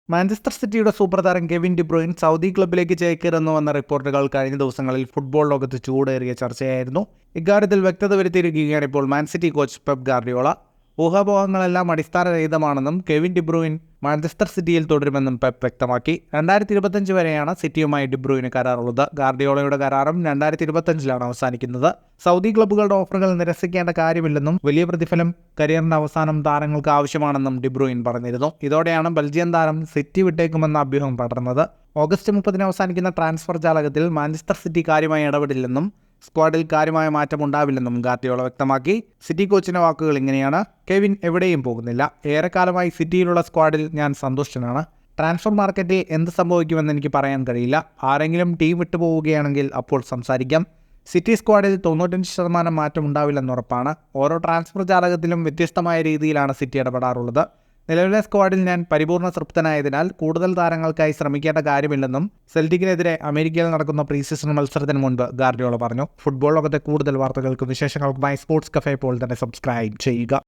Manchester സിറ്റിയുടെ super താരം Kevin De Bruyne Saudi ക്ലബിലേക്ക് ചേക്കേറുന്നു എന്ന റിപ്പോർട്ടുകൾ കഴിഞ്ഞ ദിവസങ്ങളിൽ ഫുട്ബോൾ ലോകത്ത് ചൂടേറിയ ചർച്ചയായിരുന്നു. ഇക്കാര്യത്തിൽ വ്യക്തത വരുത്തിയിരിക്കുകയാണ് ഇപ്പോൾ Man City coach Pep Guardiola. ഊഹാപോഹങ്ങളെല്ലാം അടിസ്ഥാനരഹിതമാണെന്നും കെവിൻ ഡി ബ്രൂയിൻ മാഞ്ചസ്റ്റർ സിറ്റിയിൽ തുടരുമെന്നും പെപ് വ്യക്തമാക്കി. 2025 വരെയാണ് സിറ്റിയുമായി ഡി ബ്രൂയിന് കരാറുള്ളത്. ഗാർഡിയോളയുടെ കരാറും 2025 അവസാനിക്കുന്നത്. സൗദി ക്ലബ്ബുകളുടെ ഓഫറുകൾ നിരസിക്കേണ്ട കാര്യമില്ലെന്നും വലിയ പ്രതിഫലം കരിയറിന്റെ അവസാനം താരങ്ങൾക്ക് ആവശ്യമാണെന്നും ഡി ബ്രൂയിൻ പറഞ്ഞിരുന്നു. ഇതോടെയാണ് ബെൽജിയൻ താരം സിറ്റി വിട്ടേക്കുമെന്ന അഭ്യൂഹം പടർന്നത്. ഓഗസ്റ്റ് 30 അവസാനിക്കുന്ന ട്രാൻസ്ഫർ ജാലകത്തിൽ മാഞ്ചസ്റ്റർ സിറ്റി കാര്യമായി ഇടപെടില്ലെന്നും സ്ക്വാഡിൽ കാര്യമായ മാറ്റമുണ്ടാവില്ലെന്നും ഗാർഡിയോള വ്യക്തമാക്കി. സിറ്റി കോച്ചിന്റെ വാക്കുകൾ ഇങ്ങനെയാണ്: കെവിൻ എവിടെയും പോകുന്നില്ല. ഏറെക്കാലമായി സിറ്റിയിലുള്ള സ്ക്വാഡിൽ ഞാൻ സന്തുഷ്ടനാണ്. ട്രാൻസ്ഫർ മാർക്കറ്റിൽ എന്ത് സംഭവിക്കുമെന്ന് എനിക്ക് പറയാൻ കഴിയില്ല. ആരെങ്കിലും ടീം വിട്ടുപോവുകയാണെങ്കിൽ അപ്പോൾ സംസാരിക്കാം. സിറ്റി സ്ക്വാഡിൽ 95% മാറ്റം ഉണ്ടാവില്ലെന്ന് ഉറപ്പാണ്. ഓരോ ട്രാൻസ്ഫർ ജാലകത്തിലും വ്യത്യസ്തമായ രീതിയിലാണ് സിറ്റി ഇടപെടാറുള്ളത്. നിലവിലെ സ്ക്വാഡിൽ ഞാൻ പരിപൂർണ്ണ തൃപ്തനായതിനാൽ കൂടുതൽ താരങ്ങൾക്കായി ശ്രമിക്കേണ്ട കാര്യമില്ലെന്നും സെൽറ്റിക്കിനെതിരെ അമേരിക്കയിൽ നടക്കുന്ന പ്രീ സീസൺ മത്സരത്തിന് മുൻപ് ഗാർഡിയോള പറഞ്ഞു. ഫുട്ബോൾ ലോകത്തെ കൂടുതൽ വാർത്തകൾക്കും വിശേഷങ്ങൾക്കുമായി സ്പോർട്സ് കഫേ ഇപ്പോൾ തന്നെ സബ്സ്ക്രൈബ് ചെയ്യുക.